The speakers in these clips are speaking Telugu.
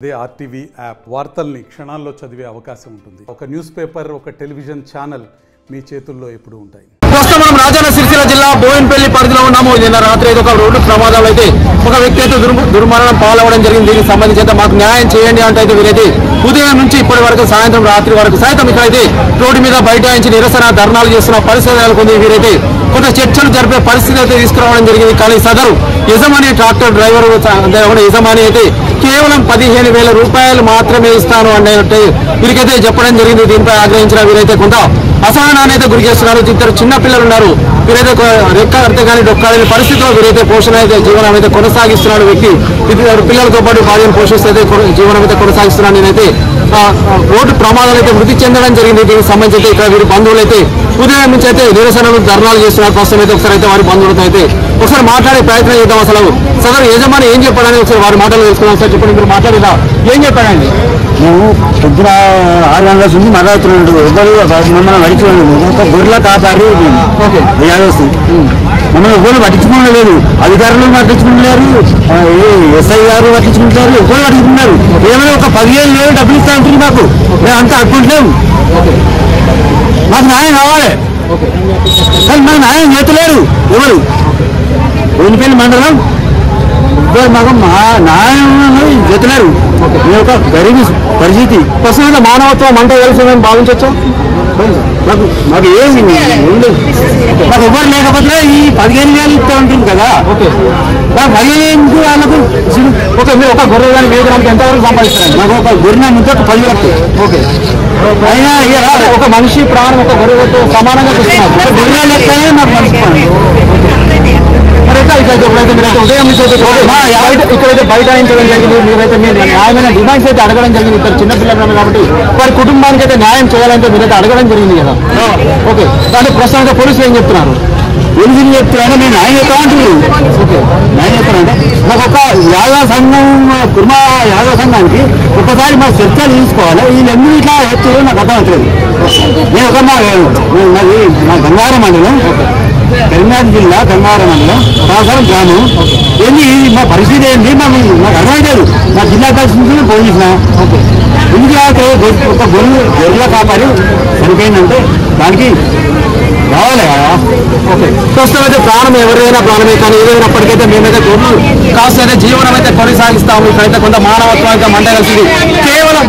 అదే ఆర్టీవీ యాప్ వార్తల్ని క్షణాల్లో చదివే అవకాశం ఉంటుంది. ఒక న్యూస్ పేపర్, ఒక టెలివిజన్ ఛానల్ మీ చేతుల్లో ఎప్పుడూ ఉంటాయి. ప్రస్తుతం మనం రాజన్న సిరిసిల్ల జిల్లా బోయినపల్లి పరిధిలో ఉన్నాము. నిన్న రాత్రి ఒక రోడ్డు ప్రమాదాలు అయితే ఒక వ్యక్తి అయితే దుర్మరణం పాలవడం జరిగింది. దీనికి సంబంధించి మాకు న్యాయం చేయండి అంటే వీరైతే ఉదయం నుంచి ఇప్పటి వరకు సాయంత్రం రాత్రి వరకు సైతం ఇక్కడైతే రోడ్డు మీద బైఠాయించి నిరసన ధర్నాలు చేస్తున్న పరిస్థితి నెలకొంది. వీరైతే కొంత చర్చలు జరిపే పరిస్థితి అయితే తీసుకురావడం జరిగింది. కానీ సదరు యజమాని ట్రాక్టర్ డ్రైవర్ యజమాని అయితే కేవలం 15,000 రూపాయలు మాత్రమే ఇస్తాను అంటే వీరికైతే చెప్పడం జరిగింది. దీనిపై ఆగ్రహించిన వీరైతే కొంత అసహనాన్ని అయితే గురి చేస్తున్నారు. ఇద్దరు చిన్న పిల్లలు ఉన్నారు. వీరైతే రెక్క అర్థం కానీ డొక్కాలని పరిస్థితిలో వీరైతే పోషణ అయితే జీవనం అయితే కొనసాగిస్తున్నాడు. వ్యక్తి ఇద్దరు పిల్లలతో పాటు భార్యను పోషిస్తే జీవనం అయితే కొనసాగిస్తున్నాడు. నేనైతే రోడ్డు ప్రమాదాలు అయితే మృతి చెందడం జరిగింది. దీనికి సంబంధించి ఇక్కడ వీరి బంధువులు అయితే ఉదయం నుంచి అయితే నిరసనలు ధర్నాలు చేస్తున్నారు. ప్రస్తుతం అయితే ఒకసారి అయితే వారి బంధువులతో అయితే ఒకసారి మాట్లాడే ప్రయత్నం చేద్దాం. అసలు సదరు యజమాని ఏం చెప్పాడని ఒకసారి వారి మాటలు తెలుసుకున్నాం. సార్ చెప్పండి, మీరు మాట్లాడేదా ఏం చెప్పాడండి? మేము పొద్దున 6 గంటల నుంచి మాట్లాడుతున్నాడు. ఎవరు మమ్మల్ని పట్టించుకోలేదు. ఒక గొర్రెల కాపారి మమ్మల్ని ఎవరు పట్టించుకోలేదు. అధికారులు పట్టించుకుంటున్నారు, ఎస్ఐ గారు పట్టించుకుంటున్నారు, ఎవరు పట్టించుకుంటున్నారు. ఏమైనా ఒక 15,000 డబ్బులు ఇస్తా ఉంటుంది. మాకు మేము అంతా అడుకుంటున్నాము. మాకు న్యాయం కావాలి. కానీ మాకు న్యాయం చేతలేరు ఎవరు. బోయినపల్లి మండలం మాకు న్యాయం చేతలేరు. మేము ఒక గరీబీ పరిస్థితి. ప్రస్తుతం మానవత్వం అంతా కలిసి మేము భావించవచ్చు. మాకు ఏమి ఉండదు. మాకు ఎవరు లేకపోతే ఈ 15,000 ఇస్తూ ఉంటుంది కదా. మాకు 15,000 వాళ్ళకు మీరు ఒక గొర్రె కానీ వేయడానికి ఎంతవరకు సంపాదిస్తారండి? మాకు ఒక గొర్రె నుంచి ఒక 10 లక్షలు. అయినా ఒక మనిషి ప్రాణం ఒక గొర్రెతో సమానంగా చూస్తున్నారు. గొర్రె లెక్కనే మాకు మనిషి. ఉదయం నుంచి ఇక్కడైతే బైఠాయించడం జరిగింది. మీరైతే మీరు న్యాయమైన డిమాండ్స్ అయితే అడగడం జరిగింది. ఇద్దరు చిన్నపిల్లలు కాబట్టి వారి కుటుంబానికి అయితే న్యాయం చేయాలంటే మీరైతే అడగడం జరిగింది కదా. ఓకే, దాని ప్రస్తుతానికి పోలీసులు ఏం చెప్తున్నారు? పోలీసులు చెప్తున్నాను నేను న్యాయం చెప్తామంటున్నారు. న్యాయం చెప్తానంటే మాకు ఒక యాదవ సంఘం కుర్మా యాదవ సంఘానికి ఒకసారి మా చర్చలు తీసుకోవాలి. వీళ్ళు ఎందుకు ఇట్లా ఎత్తులు నాకు అర్థం అవుతుంది. నేను ఒక మాది మా గంగారం మండలం, కరీంనగర్ జిల్లా గంగారం మండలం, రాజారం గ్రామం. ఏంది మా పరిస్థితి ఏంటి నాకు అర్థమవుతుంది. మా జిల్లా పరిస్థితి ఫోన్ చేసిన ఎందుకు ఒక గొర్రెల కాపాడి చనిపోయిందంటే దానికి రావాలి కదా. ఓకే, ప్రస్తుతం అయితే ప్రాణం ఎవరైనా ప్రాణమే. కానీ ఏదైనప్పటికైతే మేమైతే కాస్త అయితే జీవనం అయితే కొనసాగిస్తాము. ఇక్కడైతే కొంత మానవత్వం అయితే మంట కలిసింది. కేవలం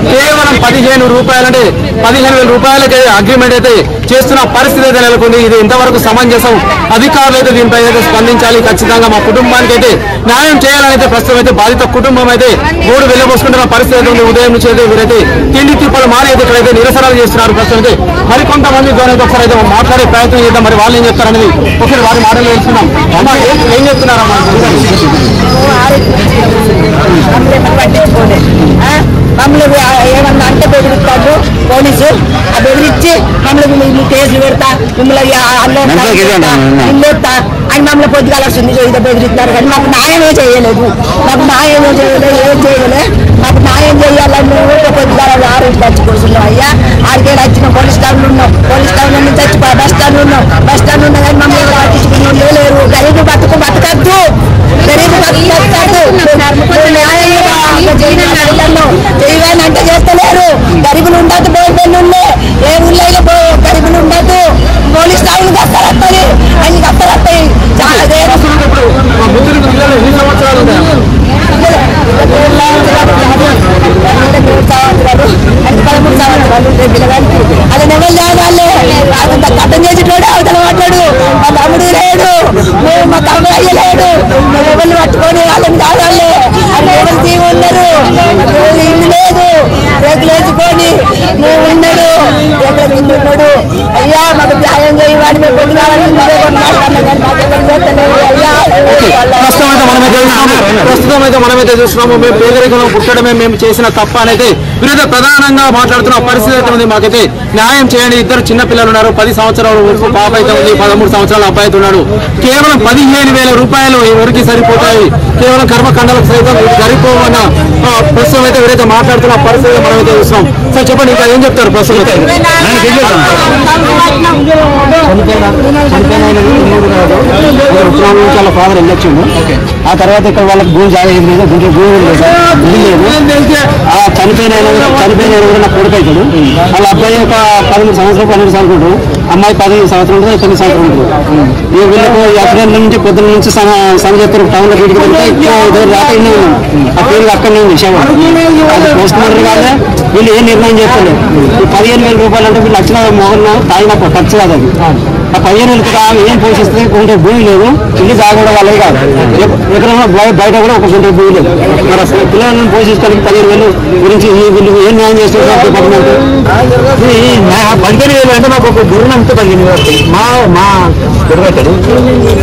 15,000 రూపాయలు అంటే 15,000 రూపాయలకి అగ్రిమెంట్ అయితే చేస్తున్న పరిస్థితి అయితే నెలకొంది. ఇది ఎంతవరకు సమంజసం? అధికారులు అయితే దీనిపై అయితే స్పందించాలి. ఖచ్చితంగా మా కుటుంబానికి అయితే న్యాయం చేయాలని అయితే ప్రస్తుతం అయితే బాధిత కుటుంబం అయితే గోడు వెళ్ళబోసుకుంటున్న పరిస్థితి అయితే ఉంది. ఉదయం నుంచి అయితే వీరైతే తిండి తిప్పలు మారి అయితే ఇక్కడైతే నిరసనలు చేస్తున్నారు. ప్రస్తుతం అయితే మరికొంతమంది ద్వారా ఒకసారి అయితే మాట్లాడే ప్రయత్నం చేద్దాం. మరి వాళ్ళు ఏం చెప్తారనేది ఒకసారి వారి మాటలు తెలుసుకుందాం. అమ్మా ఏం చెప్తున్నారమ్మా? మమ్మల్ని ఏమన్నా అంటే బెదిరిస్తాడు పోలీసు. ఆ బెదిరించి మమ్మల్ని కేసులు పెడతా, మిమ్మల్ని ఇల్లేస్తా అని మమ్మల్ని పొద్దుగాల వస్తుంది ఇదో బెదిరిస్తారు. కానీ మాకు న్యాయమే చేయలేదు. మాకు న్యాయమే చేయలేదు, ఏం చేయలే. మాకు న్యాయం చేయాలని మేము పొద్దుగాల 6 వచ్చి కూర్చున్నాం. అయ్యా ఆడికే వచ్చిన పోలీస్ స్టాండ్లు ఉన్నాం. పోలీస్ స్టాండ్ నుంచి వచ్చి బస్ స్టాండ్ ఉన్నాం. బస్ స్టాండ్ ఉన్నా కానీ మమ్మల్ని పట్టించుకున్నాం లేరు. గరీబు బతకద్దు, గరీబు బతకద్దు. చేయాలంటే చేస్తలేరు. గరీబులు ఉండద్దు. బోయినపల్లి ఏ ఊళ్ళో గరీబులు ఉండద్దు. పోలీస్ స్టాండ్లు కష్టపడతాయి, అన్ని కష్టపడతాయి. చాలా 3 సంవత్సరాలు పిల్లగానికి అది ఎవరు లేవాళ్ళే. అంత కట్టం చేసేటోడు అవతల పడ్డాడు. మా తమ్ముడు లేడు, మా తమ్ముడు అయ్యలేడు. మేము ఎవరిని పట్టుకొని వాళ్ళని కావాలే. అది ఎవరు తీవి ఉన్నారు, ఇల్లు లేదు, రేకులు వేసుకొని మేము ఉన్నాడు. ఎక్కడ ఇల్లు ఉన్నాడు. అయ్యా మాకు న్యాయం చేయమని మేము పొద్దు కావాలని ప్రస్తుతం అయితే మనమైతే చూస్తున్నాము. మేము పేదరికంలో పుట్టడమే మేము చేసిన తప్ప అనేది వీరైతే ప్రధానంగా మాట్లాడుతున్న పరిస్థితి అయితే ఉంది. మాకైతే న్యాయం చేయండి. ఇద్దరు చిన్న పిల్లలు ఉన్నారు. 10 సంవత్సరాల పాప అయితే ఉంది, 13 సంవత్సరాల అబ్బాయి అయితే ఉన్నాడు. కేవలం 15,000 రూపాయలు ఎవరికి సరిపోతాయి? కేవలం కర్మకండలకు సైతం సరిపోవన్న ప్రస్తుతం అయితే వీరైతే మాట్లాడుతున్న పరిస్థితి మనమైతే చూస్తున్నాం. సార్ చెప్పండి, ఇంకా ఏం చెప్తారు? ప్రస్తుతం చాలా ఫాదర్ వెళ్ళొచ్చిండు. ఆ తర్వాత ఇక్కడ వాళ్ళకి భూమి జాగా ఏం లేదు, దీంట్లో భూమి లేదు, ఆ చనిపోయిన కూడా నా కొడుకు అవుతాడు. వాళ్ళ అబ్బాయి ఒక 13 సంవత్సరాలు 12 సంవత్సరాలు ఉంటాడు, అమ్మాయి 15 సంవత్సరాలు ఉంటుంది, 9 సంవత్సరాలు ఉంటుంది. ఈ వీళ్ళకు యాక్సిడెంట్ నుంచి పొద్దున్న నుంచి సంగతిస్తారు టౌన్లో వీటికి వెళ్తే రాక ఇన్ని ఆ పేరు అక్కడనే ఉంది శవం. అది పోస్ట్ మార్టం కాదా, వీళ్ళు ఏం నిర్ణయం చేస్తలేదు. ఈ 15,000 రూపాయలు అంటే వీళ్ళు లక్షల మొగన్న తాగిన ఖర్చు కాదు అది. ఆ 15,000 ఏం పోషిస్తే కొంత భూమి లేదు, ఇల్లు తాగడం వాళ్ళే కాదు, ఎక్కడైనా బయట కూడా ఒక కొంత భూమి లేదు. మరి అసలు పిల్లలను పోషించడానికి 15,000 గురించి వీళ్ళు ఏం న్యాయం చేస్తున్నారు డిపార్ట్మెంట్? 15,000 అంటే మాకు ఒక గురువు అంతా 15,000 మా గురువెట్టాడు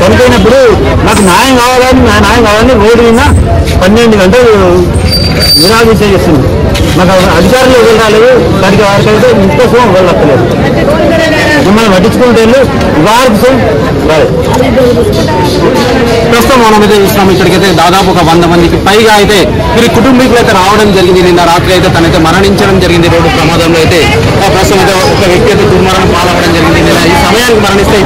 చనిపోయినప్పుడు నాకు న్యాయం కావాలని రోడ్డు మీద 12 గంటలు నిరాదీక్ష చేస్తుంది. నాకు అధికారులు వెళ్ళాలేదు, దానికి వారికైతే ఇంకోసం వెళ్ళలేదు. మిమ్మల్ని పట్టించుకుంటే వారికి ప్రస్తుతం మనం అయితే చూస్తున్నాం. ఇక్కడికైతే దాదాపు ఒక 100 మందికి పైగా అయితే వీరి కుటుంబీకులు అయితే రావడం జరిగింది. నిన్న రాత్రి అయితే తనైతే మరణించడం జరిగింది రోడ్డు ప్రమాదంలో. అయితే ప్రస్తుతం అయితే ఒక వ్యక్తి అయితే దుర్మరణం పాలవడం జరిగింది. నిన్న ఈ సమయానికి మరణిస్తే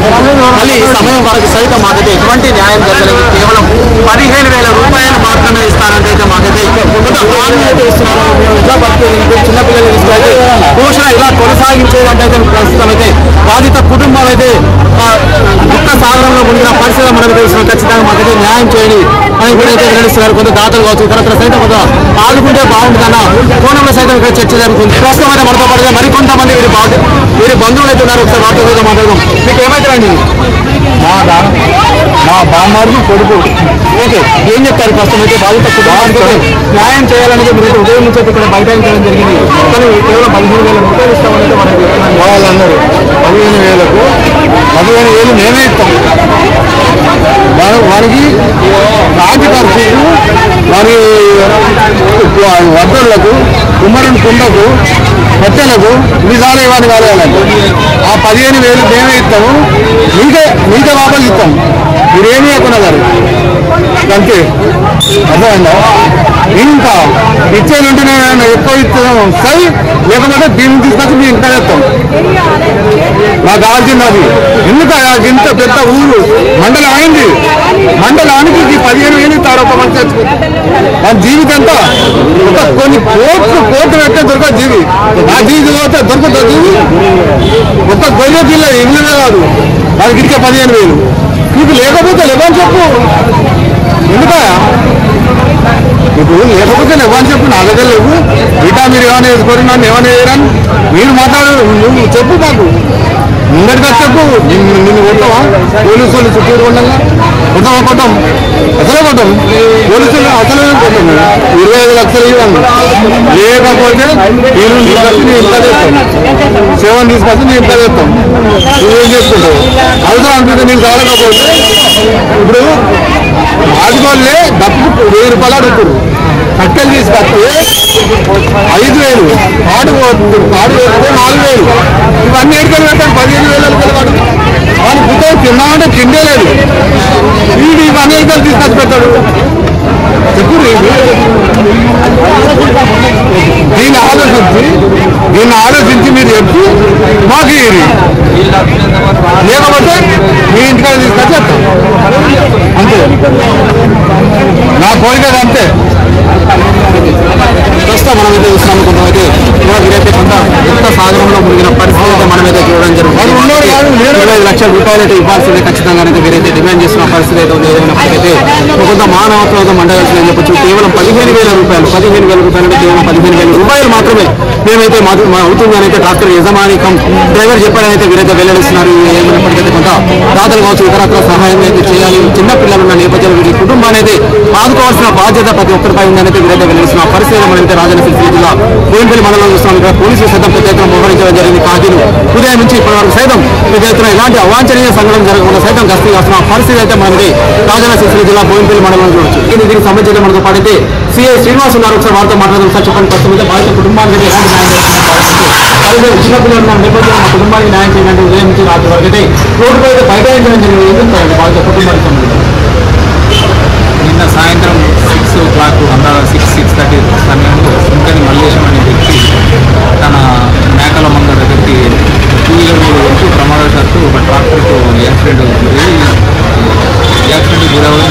మళ్ళీ ఈ సమయం వరకు సైతం మాకైతే ఎటువంటి న్యాయం జరగలేదు. కేవలం 15,000 రూపాయలు మాత్రమే ఇస్తారంటే అయితే మాకైతే హామీ అయితే ఇస్తున్నారు. చిన్నపిల్లలు తీసుకెళ్ళి పోషణ ఇలా కొనసాగించేదంటే ప్రస్తుతం అయితే బాధిత కుటుంబాలు అయితే దుఃఖ సాగరంలో మునిగిన పరిస్థితి మనకు తెలుసు. ఖచ్చితంగా మాకైతే న్యాయం చేయండి అని కూడా అయితే వెల్లడిస్తున్నారు. కొంత దాతలు కావచ్చు, ఇతర సైతం కొంత ఆదుకుంటే బాగుంటుందన్న కోణంలో సైతం ఇక్కడ చర్చ జరుగుతుంది. ప్రస్తుతం అయితే మనతో పాటు మరికొంతమంది వీరి బంధువులు అయితే ఉన్నారు. ఒకసారి వార్త కూడా మాట్లాడదాం. మీకు ఏమైతుందండి? మా బామ్మారు కొడుకు. ఓకే, ఏం చెప్తారు? ప్రస్తుతం అయితే బాధిత కుటుంబానికి న్యాయం చేయాలనేది మీరు ఉదయం నుంచి ఇక్కడ బైఠాయించడం జరిగింది. కానీ కేవలం 15,000 రూపాయలు ఇస్తామని మనకి వాళ్ళు అన్నారు 15,000కు 15,000 మేమే ఇస్తాం. వారికి రాజు ఖర్చుకు, వారి వర్తలకు, కుమ్మరం కుండకు, కొత్తలకు విధాలు ఇవ్వాలి కాలేదండి. ఆ 15,000 మేమే ఇస్తాము, మీకే వాపస్ ఇస్తాం, మీరేమీ ఎక్కువ గారు అంతే. అర్థమైందా? ఇంకా ఇచ్చేదంటే నేను ఎక్కువ ఇస్తాను సరి, లేకపోతే దీన్ని తీసుకొచ్చి మీ ఇంట్లో చేస్తాం. నాకు కావాల్సింది అది. ఎందుకయా ఇంత పెద్ద ఊరు మండలం అయింది, మండలానికి 15,000 ఇస్తారు ఒక మంచి మన జీవితంతా ఒక కొన్ని కోట్లు పెట్టే దొరకదు జీవి. నా జీవితం పోతే దొరకదు జీవి. ఒక గొయ్య పిల్ల ఇల్లునే కాదు, వారికి ఇచ్చే 15,000 నీకు లేకపోతే లేవని చెప్పు. ఎందుకయా ఇప్పుడు లేకపోతే లేవని చెప్పు. నా దగ్గర లేవు, ఇటా మీరు ఏమైనా వేసుకొని నన్ను ఏమైనా వేయరని మీరు మాట్లాడు. నువ్వు చెప్పు మాకు ముందటిగా చెప్పు. నిన్ను కొట్టవా? పోలీసు వాళ్ళు చుట్టూరు ఉండగా కొట్టం అసలే కొట్టం. పోలీసులు అసలే కొట్టం. 25 లక్షలు ఇవ్వండి, లేకపోతే నేను తీసుకొచ్చి నీ ఇంట్లో చేస్తాం, సేవను తీసుకొచ్చి నీ ఇంట్లో చేస్తాం. నువ్వేం చేసుకుంటావు? అవసరం అనిపిస్తే నీకు కావకపోతే ఇప్పుడు ఆదివాళ్ళే డబ్బు 1000 రూపాయలు అడుగుతారు, కట్టెలు తీసుకొస్తే 5,000, పాడు వేస్తే 4,000. ఇవన్నీ ఎడుకలు పెట్టాను 15,000 వాడు. వాడు పుట్టేది తిన్నామంటే తిండే లేదు. వీడు ఇవన్నీ ఎడుకలు తీసుకొచ్చి పెట్టాడు. చెప్పు దీన్ని ఆలోచించి మీరు చెప్పి మాకు ఇవి, లేకపోతే మీ ఇంటికాడ తీసుకొచ్చి చెప్తాం. అంతే నా కోరిక అంతే. ప్రస్తుతం మనమైతే చూస్తున్నాము. కొంతమైతే వీరైతే కొంత యుక్త సాగరంలో మునిగిన పరిస్థితి అయితే మనమైతే చూడడం జరుగుతుంది. 25 లక్షల రూపాయలు అయితే ఇవ్వాల్సిందే ఖచ్చితంగా అయితే వీరైతే డిమాండ్ చేస్తున్న పరిస్థితి అయితే ఉంది. ఏదైనప్పటికైతే కొంత మానవత్వం మండగాల్సిందని చెప్పొచ్చు. కేవలం 15,000 రూపాయలు అంటే కేవలం 15,000 రూపాయలు మాత్రమే మేమైతే అవుతుందని అయితే ట్రాక్టర్ యజమాని డ్రైవర్ చెప్పారని అయితే వీరైతే వెల్లడిస్తున్నారు. ఏమైనప్పటికైతే కొంత దాతలు కావచ్చు, ఇతరత్ర సహాయం అయితే చేయాలి. చిన్న పిల్లలు ఉన్న నేపథ్యంలో వీరి కుటుంబాన్ని అయితే ఆదుకోవాల్సిన బాధ్యత ప్రతి ఒక్కరిపై ఉందని అయితే వీరైతే వెల్లడిస్తున్న పరిస్థితి మనమైతే రాజన్న సిరిసిల్ల జిల్లా బోయినపల్లి మండలంలో చూస్తున్నాం. ఇక్కడ పోలీసులు సైతం పెద్ద ఎత్తున మోహరించడం జరిగింది. కాజీలు ఉదయం నుంచి ఇప్పటి వరకు సైతం పెద్ద ఎత్తున ఎలాంటి అవాంఛనీయ సంఘటన జరగకుండా సైతం గస్తీ కాస్తున్న పరిస్థితి అయితే మనకి రాజన్న సిరిసిల్ల జిల్లా బోయినపల్లి మండలంలో చూడొచ్చు. దీనికి సంబంధించి మనతో పాటైతే సిఐ శ్రీనివాస్ ఉన్నారు. ఒకసారి వారితో మాట్లాడడం సార్ చెప్పండి. ప్రస్తుతం అయితే బాధిత కుటుంబానికి ఎలాంటి న్యాయం చేస్తున్నారు? చిన్నపిల్లలు ఉన్న నేపథ్యంలో మా కుటుంబానికి న్యాయం చేయాలంటే ఉదయం నుంచి రాత్రి వరకు అయితే రోడ్డుపై అయితే బైఠాయించడం జరిగింది. ఎందుకు బాధిత కుటుంబానికి సంబంధించి నిన్న సాయంత్రం 6 o'clock 6:30 సమయంలో సుంకని మల్లేశం అనే వ్యక్తి తన మేకల మంద దగ్గరికి 2 వీలర్ వెళ్తూ ప్రమాదవశాత్తు ఒక ట్రాక్టర్తో యాక్సిడెంట్ గురవుతుంది.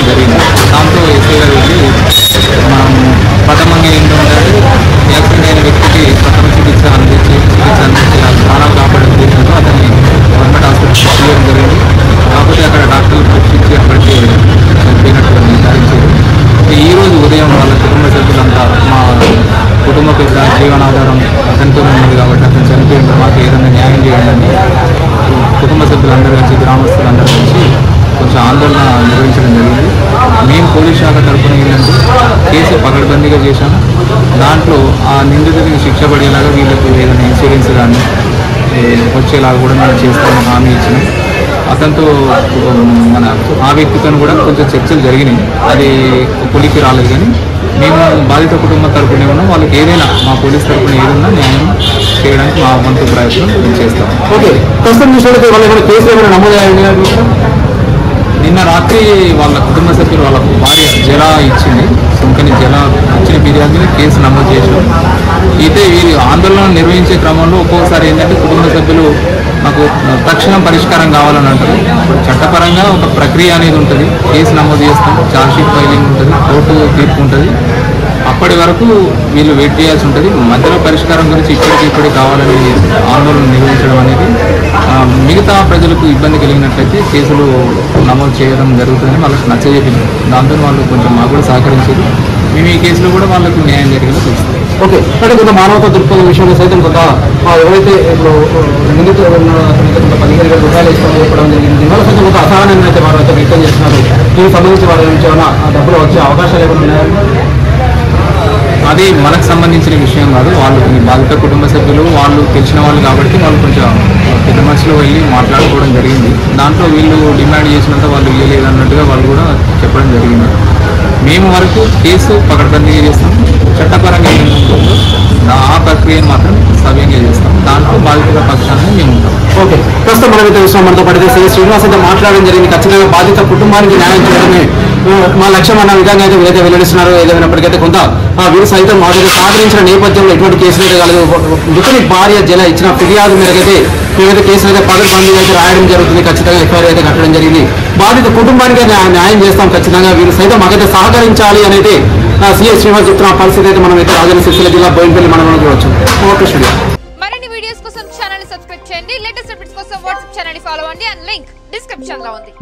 అందరూ కలిసి గ్రామస్తులందరూ కలిసి కొంచెం ఆందోళన నిర్వహించడం జరిగింది. మేము పోలీస్ శాఖ తరఫున ఏంటంటే కేసు పకడ్బందీగా చేశాము. దాంట్లో ఆ నిందితుడికి శిక్ష పడేలాగా వీళ్ళకు ఏదైనా ఇన్సూరెన్స్ కానీ వచ్చేలాగా కూడా మేము చేస్తామని హామీ ఇచ్చినాం. అతనితో ఆ వ్యక్తితో కూడా కొంచెం చర్చలు జరిగినాయి. అది కొలికి రాలేదు. కానీ మేము బాధిత కుటుంబం తరపున ఏమన్నా వాళ్ళకి ఏదైనా మా పోలీస్ తరపున ఏదైనా న్యాయం చేయడానికి మా వంతు ప్రయత్నం మేము చేస్తాం. ఓకే, ప్రస్తుతం చూసినట్లయితే వాళ్ళు ఏమైనా కేసులు ఏమైనా నమోదయ్యాయి? నిన్న రాత్రి వాళ్ళ కుటుంబ సభ్యులు వాళ్ళ భార్య జల ఇచ్చింది, సుంకని జల ఇచ్చిన ఫిర్యాదు మీద కేసు నమోదు చేసినాం. అయితే వీరి ఆందోళన నిర్వహించే క్రమంలో ఒక్కొక్కసారి ఏంటంటే కుటుంబ సభ్యులు మాకు తక్షణం పరిష్కారం కావాలని అంటారు. చట్టపరంగా ఒక ప్రక్రియ అనేది ఉంటుంది. కేసు నమోదు చేస్తాం, ఛార్జ్షీట్ ఫైలింగ్ ఉంటుంది, కోర్టు తీర్పు ఉంటుంది. అప్పటి వరకు వీళ్ళు వెయిట్ చేయాల్సి ఉంటుంది. మధ్యలో పరిష్కారం గురించి ఇప్పటికిప్పుడే కావాలని ఆందోళన నిర్వహించడం అనేది మిగతా ప్రజలకు ఇబ్బంది కలిగినట్లయితే కేసులు నమోదు చేయడం జరుగుతుందని వాళ్ళకి నచ్చజెప్పింది. దాంతో వాళ్ళు కొంచెం మాకు కూడా సహకరించారు. మేము ఈ కేసులో కూడా వాళ్ళకు న్యాయం జరిగేలా చూస్తాం. ఓకే, అంటే కొంత మానవతా దృక్పథం విషయంలో సైతం కొంత ఎవరైతే ఇప్పుడు నిందితులు కొంత 15,000 రూపాయలు ఇస్తామని చెప్పడం జరిగింది. దీనివల్ల సైతం కొంత అసహనాన్ని అయితే వారు అయితే వ్యక్తం చేస్తున్నారు. దీనికి సంబంధించి వారి నుంచి ఏమైనా డబ్బులు వచ్చే అవకాశాలు ఏమైనా ఉన్నాయా? అది మనకు సంబంధించిన విషయం కాదు. వాళ్ళు బాధిత కుటుంబ సభ్యులు వాళ్ళు తెలిసిన వాళ్ళు కాబట్టి వాళ్ళు కొంచెం పెద్ద మనుషులు వెళ్ళి మాట్లాడుకోవడం జరిగింది. దాంట్లో వీళ్ళు డిమాండ్ చేసినంత వాళ్ళు ఇవ్వలేదన్నట్టుగా వాళ్ళు కూడా చెప్పడం జరిగింది. మేము వరకు కేసు పకడ్బందీగా చేస్తాం. చట్టపరంగా ఏముంటుందో ఆ ప్రక్రియను మాత్రం సవ్యంగా చేస్తాం. దాంట్లో బాధితుల పక్షాన్ని మేము ఉంటాం. ఓకే, ప్రస్తుతం మనమైతే విషయం మనతో పడితే శ్రీనివాస్ అయితే మాట్లాడడం జరిగింది. ఖచ్చితంగా బాధిత కుటుంబానికి న్యాయం చేయడమే మా లక్ష్యం అన్న విధంగా అయితే వీరైతే వెల్లడిస్తున్నారు. ఏదైనప్పటికైతే కొంత వీరు సైతం వాటిని సహకరించిన నేపథ్యంలో ఎటువంటి కేసులు అయితే కాలేదు. మృతుని భార్య జల ఇచ్చిన ఫిర్యాదు మేరకైతే మేమైతే కేసులు అయితే పకడ్బందీగా అయితే రాయడం జరుగుతుంది. ఖచ్చితంగా ఎఫ్ఐఆర్ అయితే కట్టడం జరిగింది. బాధిత కుటుంబానికి న్యాయం చేస్తాం. ఖచ్చితంగా వీరు సైతం మాకైతే సహకరించాలి అనేది సిఐ శ్రీనివాస్ చెప్తున్న పరిస్థితి అయితే మనం అయితే రాజన్న సిరిసిల్ల జిల్లా బోయినపల్లి మనం చూడవచ్చు. Okay studio. మరిన్ని వీడియోస్ కోసం ఛానల్ ని సబ్స్క్రైబ్ చేయండి. లేటెస్ట్ అప్డేట్స్ కోసం వాట్సాప్ ఛానల్ ని ఫాలో అవ్వండి. అండ్ లింక్ డిస్క్రిప్షన్ లో ఉంది.